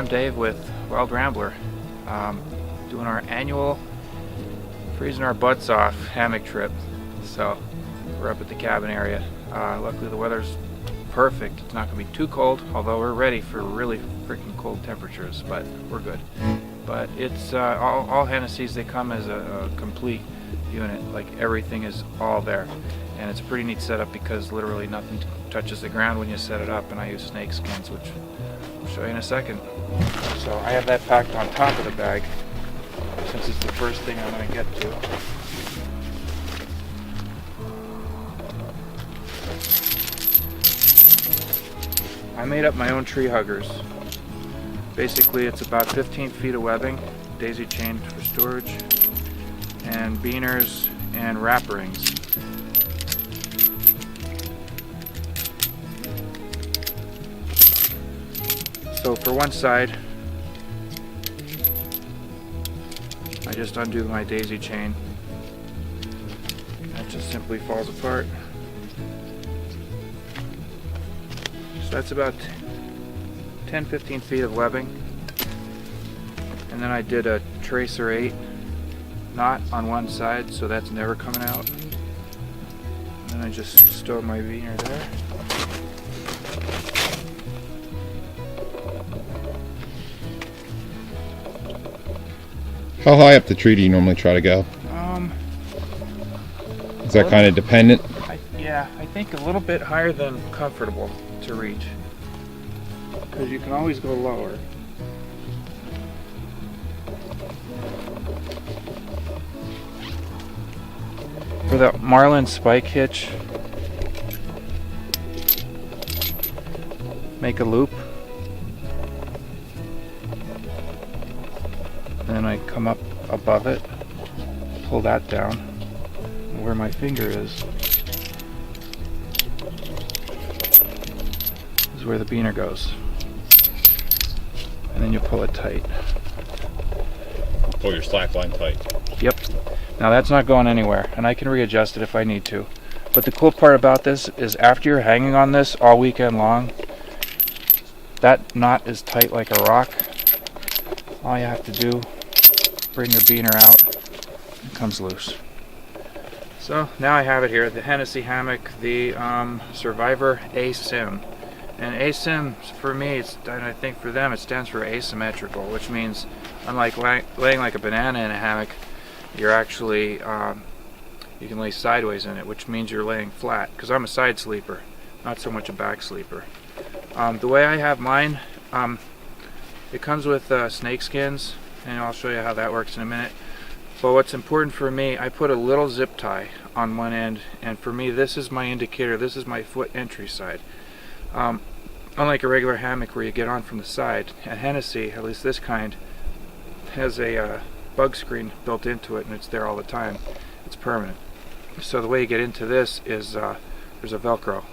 I'm Dave with Rambler, doing our annual freezing our butts off hammock trip. So we're up at the cabin area. Luckily the weather's perfect. It's not going to be too cold, although we're ready for really freaking cold temperatures, but we're good. But it's all Hennessy's, they come as a complete unit, like everything is all there. And it's a pretty neat setup because literally nothing touches the ground when you set it up, and I use snake skins, which I'll show you in a second. So I have that packed on top of the bag since it's the first thing I'm going to get to. I made up my own tree huggers. Basically it's about 15 feet of webbing, daisy chained for storage, and beaners and wrap rings. So for one side, I just undo my daisy chain. That just simply falls apart. So that's about 10-15 feet of webbing. And then I did a tracer 8 knot on one side, so that's never coming out. And then I just stow my beaner there. How high up the tree do you normally try to go? Is that kind of dependent? Yeah, I think a little bit higher than comfortable to reach, because you can always go lower. For the marlin spike hitch, make a loop. Then I come up above it, pull that down where my finger is where the beaner goes, and then you pull it tight. Pull your slack line tight. Yep. Now that's not going anywhere, and I can readjust it if I need to. But the cool part about this is after you're hanging on this all weekend long, that knot is tight like a rock. All you have to do, bring your beaner out, it comes loose. So now I have it here, the Hennesy Hammock, the Survivor ASIM. And ASIM, for me, and I think for them, it stands for asymmetrical, which means unlike laying like a banana in a hammock, you're actually, you can lay sideways in it, which means you're laying flat, because I'm a side sleeper, not so much a back sleeper. The way I have mine, it comes with snake skins, and I'll show you how that works in a minute. But what's important for me, I put a little zip tie on one end, and for me this is my indicator, this is my foot entry side. Unlike a regular hammock where you get on from the side, at Hennesy, at least this kind, has a bug screen built into it, and it's there all the time. It's permanent. So the way you get into this is there's a Velcro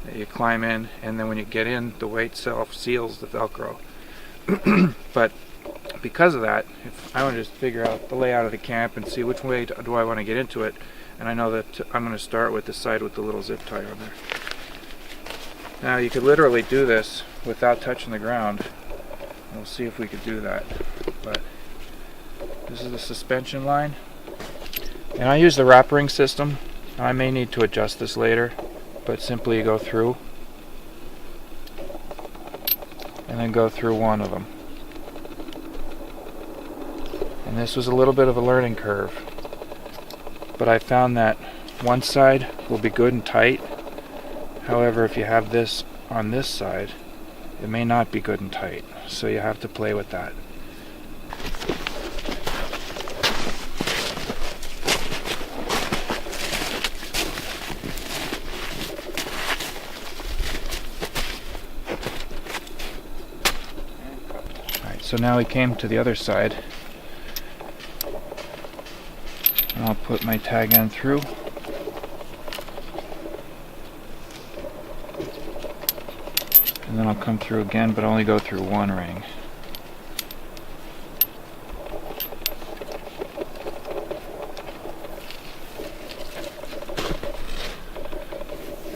that you climb in, and then when you get in, the weight self seals the Velcro. But because of that, if I want to just figure out the layout of the camp and see which way do I want to get into it, and I know that I'm going to start with the side with the little zip tie on there. Now you could literally do this without touching the ground. We'll see if we could do that. But this is the suspension line, and I use the wrap ring system. I may need to adjust this later, but simply you go through and then go through one of them. And this was a little bit of a learning curve, but I found that one side will be good and tight. However, if you have this on this side, it may not be good and tight, so you have to play with that. Alright, so now we came to the other side. And I'll put my tag end through. And then I'll come through again, but only go through one ring.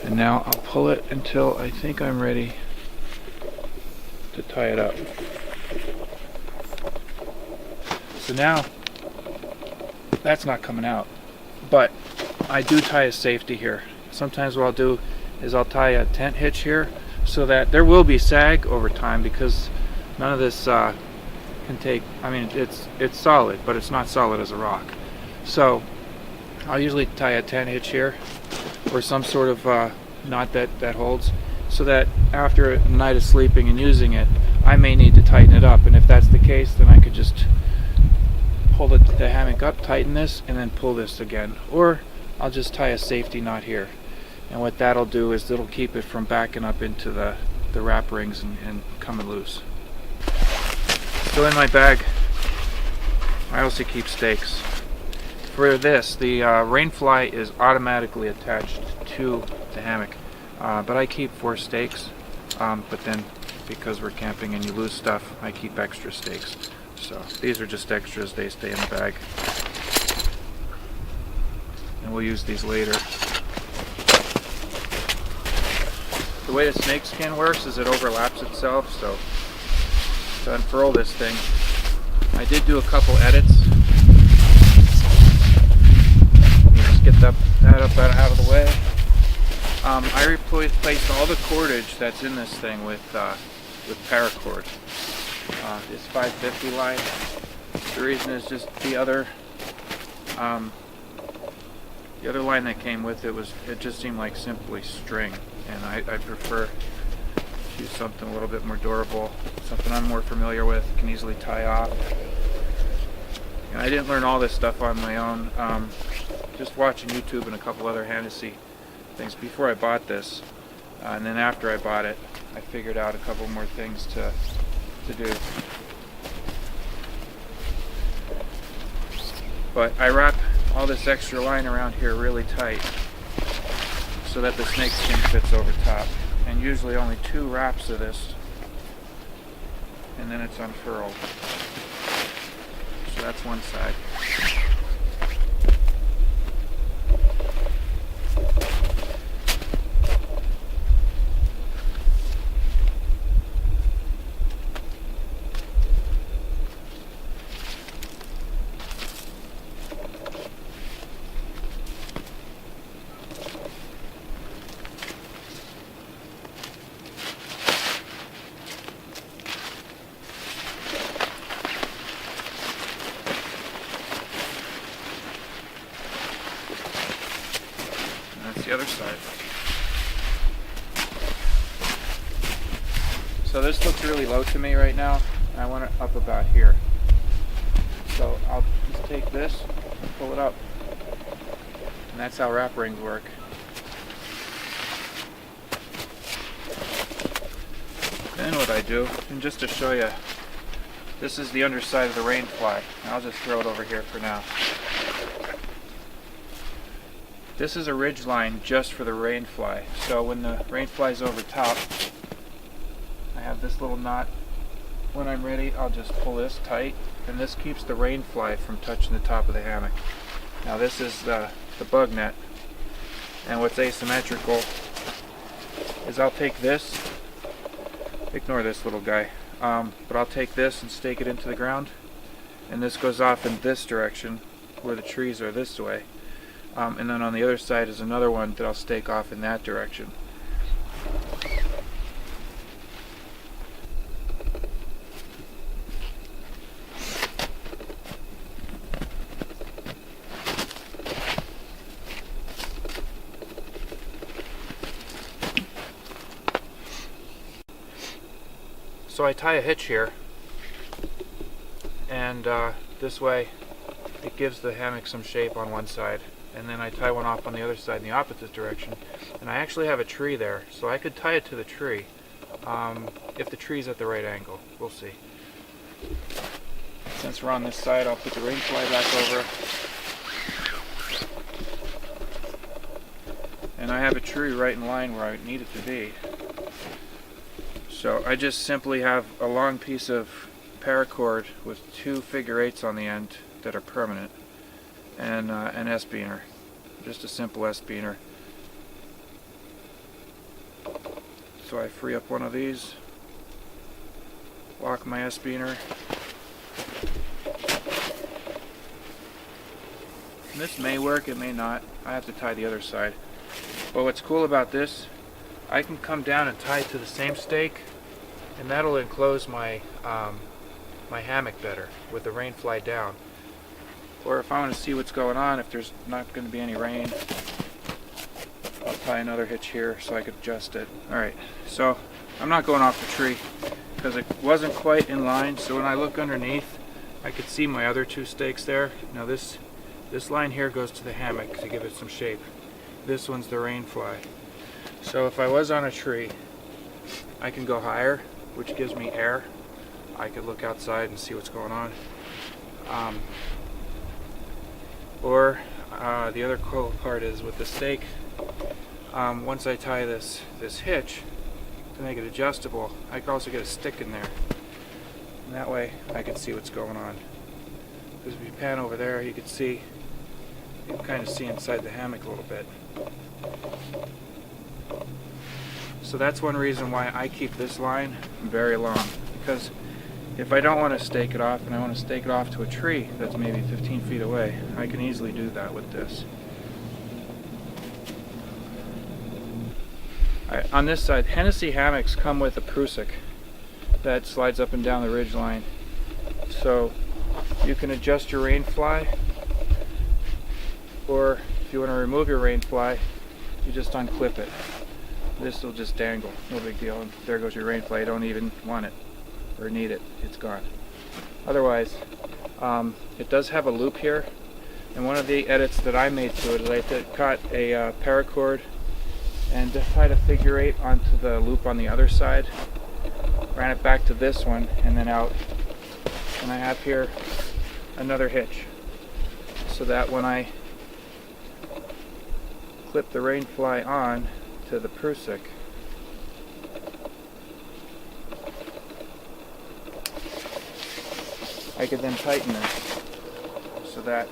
And now I'll pull it until I think I'm ready to tie it up. So now that's not coming out, but I do tie a safety here. Sometimes what I'll do is I'll tie a tent hitch here so that there will be sag over time, because none of this can take, I mean, it's solid, but it's not solid as a rock. So I'll usually tie a tent hitch here or some sort of knot that holds, so that after a night of sleeping and using it, I may need to tighten it up. And if that's the case, then I could just pull the hammock up, tighten this, and then pull this again. Or I'll just tie a safety knot here. And what that'll do is it'll keep it from backing up into the wrap rings and coming loose. So in my bag, I also keep stakes. For this, the rain fly is automatically attached to the hammock, but I keep 4 stakes. But then, because we're camping and you lose stuff, I keep extra stakes. So these are just extras; they stay in the bag, and we'll use these later. The way the snake skin works is it overlaps itself, so to unfurl this thing, I did do a couple edits. Just get that up out of the way. I replaced all the cordage that's in this thing with paracord. This 550 line. The reason is just the other line that came with it just seemed like simply string, and I prefer to use something a little bit more durable, something I'm more familiar with, can easily tie off. And I didn't learn all this stuff on my own, just watching YouTube and a couple other Hennesy things before I bought this, and then after I bought it, I figured out a couple more things to do. But I wrap all this extra line around here really tight so that the snake skin fits over top, and usually only 2 wraps of this, and then it's unfurled. So that's one side. The other side. So this looks really low to me right now, and I want it up about here. So I'll just take this and pull it up, and that's how wrap rings work. Then what I do, and just to show you, this is the underside of the rain fly. I'll just throw it over here for now. This is a ridge line just for the rain fly. So when the rain fly's over top, I have this little knot. When I'm ready, I'll just pull this tight, and this keeps the rain fly from touching the top of the hammock. Now this is the bug net, and what's asymmetrical is I'll take this, ignore this little guy, but I'll take this and stake it into the ground, and this goes off in this direction where the trees are this way. And then on the other side is another one that I'll stake off in that direction. So I tie a hitch here, and this way it gives the hammock some shape on one side. And then I tie one off on the other side in the opposite direction. And I actually have a tree there, so I could tie it to the tree if the tree's at the right angle. We'll see. Since we're on this side, I'll put the rain fly back over. And I have a tree right in line where I need it to be. So I just simply have a long piece of paracord with 2 figure-8s on the end that are permanent, and an S-beaner, just a simple S-beaner. So I free up one of these, lock my S-beaner, And this may work, it may not. I have to tie the other side. But what's cool about this, I can come down and tie it to the same stake, and that'll enclose my my hammock better with the rain fly down. Or if I want to see what's going on, if there's not going to be any rain, I'll tie another hitch here so I could adjust it. Alright, so I'm not going off the tree because it wasn't quite in line, so when I look underneath I could see my other two stakes there. Now this line here goes to the hammock to give it some shape. This one's the rain fly. So if I was on a tree, I can go higher, which gives me air. I could look outside and see what's going on. Or the other cool part is with the stake, once I tie this hitch to make it adjustable, I can also get a stick in there. And that way I can see what's going on. Because if you pan over there, you can see, you can kind of see inside the hammock a little bit. So that's one reason why I keep this line very long, because if I don't want to stake it off and I want to stake it off to a tree that's maybe 15 feet away, I can easily do that with this. Alright, on this side, Hennesy hammocks come with a prusik that slides up and down the ridge line. So you can adjust your rain fly, or if you want to remove your rain fly, you just unclip it. This will just dangle, no big deal, and there goes your rain fly. You don't even want it or need it, it's gone. Otherwise, it does have a loop here, and one of the edits that I made to it is I cut a paracord and just tied a figure 8 onto the loop on the other side, ran it back to this one, and then out. And I have here another hitch, so that when I clip the rain fly on to the prusik, I could then tighten this so that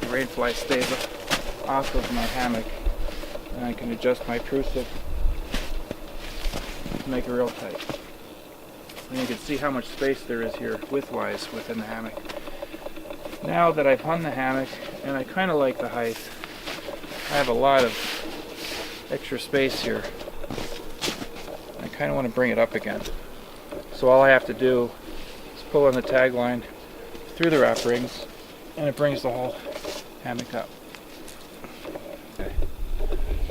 the rain fly stays off of my hammock, and I can adjust my prusik to make it real tight. And you can see how much space there is here widthwise within the hammock. Now that I've hung the hammock, and I kind of like the height, I have a lot of extra space here. I kind of want to bring it up again. So all I have to do is pull on the tag line through the wrap rings, and it brings the whole hammock up. Okay.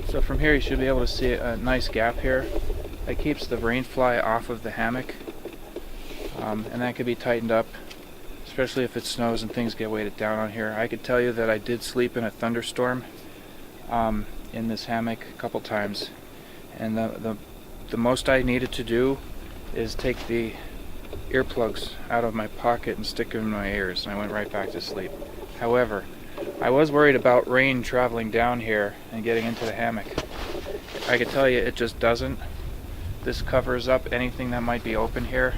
So from here you should be able to see a nice gap here. That keeps the rain fly off of the hammock, and that could be tightened up, especially if it snows and things get weighted down on here. I could tell you that I did sleep in a thunderstorm in this hammock a couple times, and the most I needed to do is take the earplugs out of my pocket and stick them in my ears, and I went right back to sleep. However, I was worried about rain traveling down here and getting into the hammock. I could tell you it just doesn't. This covers up anything that might be open here,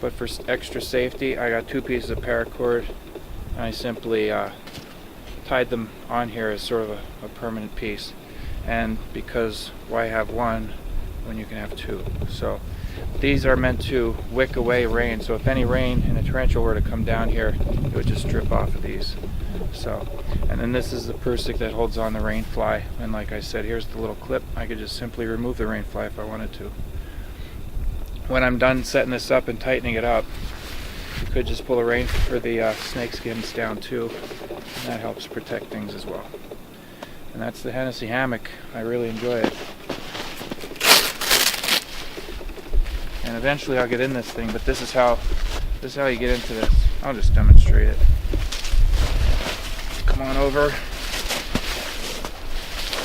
but for extra safety I got 2 pieces of paracord, and I simply tied them on here as sort of a permanent piece. And because why have one when you can have 2? So these are meant to wick away rain, so if any rain in a torrential were to come down here, it would just drip off of these. So, and then this is the prusik that holds on the rain fly, and like I said, here's the little clip. I could just simply remove the rain fly if I wanted to. When I'm done setting this up and tightening it up, you could just pull the rain for the snake skins down too, and that helps protect things as well. And that's the Hennesy hammock. I really enjoy it. And eventually I'll get in this thing, but this is how you get into this. I'll just demonstrate it. Come on over,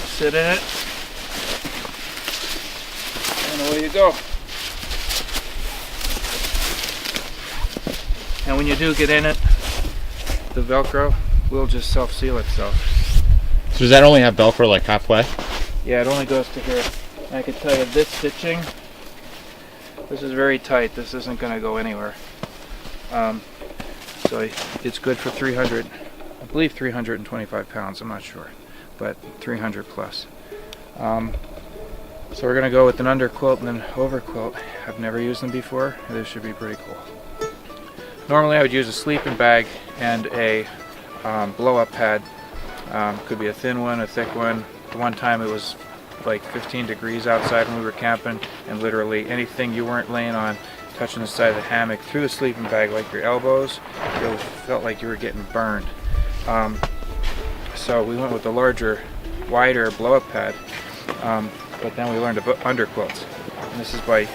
sit in it, and away you go. And when you do get in it, the Velcro will just self-seal itself. So does that only have Velcro like halfway? Yeah, it only goes to here. And I can tell you this stitching, this is very tight. This isn't going to go anywhere. So it's good for 300, I believe 325 pounds, I'm not sure, but 300 plus. So we're going to go with an under quilt and an over quilt. I've never used them before. This should be pretty cool. Normally I would use a sleeping bag and a blow-up pad. Could be a thin one, a thick one. One time it was like 15 degrees outside when we were camping, and literally anything you weren't laying on touching the side of the hammock through the sleeping bag, like your elbows, it felt like you were getting burned. So we went with the larger, wider blow-up pad, but then we learned about underquilts. And this is by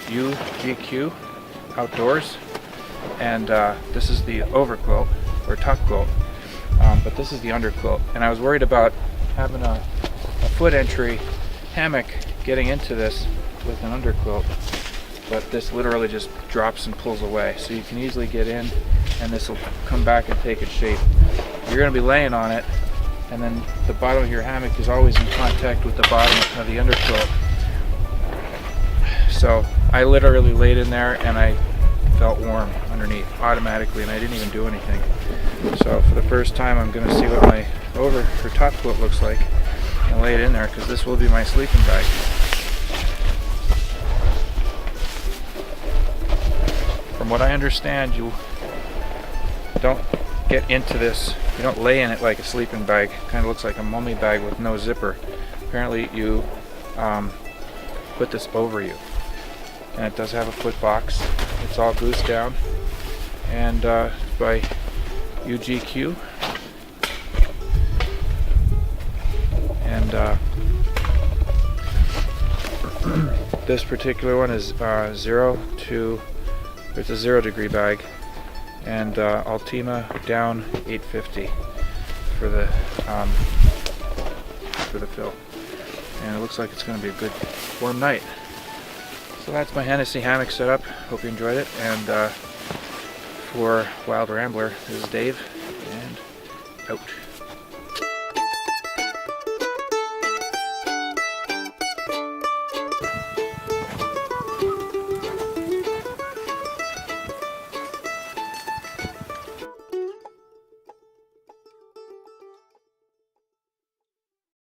UGQ Outdoors, and this is the overquilt or top quilt, but this is the underquilt. And I was worried about having a foot entry hammock getting into this with an underquilt, but this literally just drops and pulls away, so you can easily get in, and this will come back and take its shape. You're going to be laying on it, and then the bottom of your hammock is always in contact with the bottom of the underquilt. So I literally laid in there and I felt warm underneath automatically, and I didn't even do anything. So for the first time I'm going to see what my over or top quilt looks like and lay it in there, because this will be my sleeping bag. From what I understand, you don't get into this, you don't lay in it like a sleeping bag. It kind of looks like a mummy bag with no zipper. Apparently you put this over you, and it does have a foot box. It's all goose down, and by UGQ, and this particular one is it's a 0 degree bag, and Ultima down 850 for the fill, and it looks like it's going to be a good warm night. So that's my Hennesy Hammock setup. Hope you enjoyed it, and for Wild Rambler, this is Dave, and out.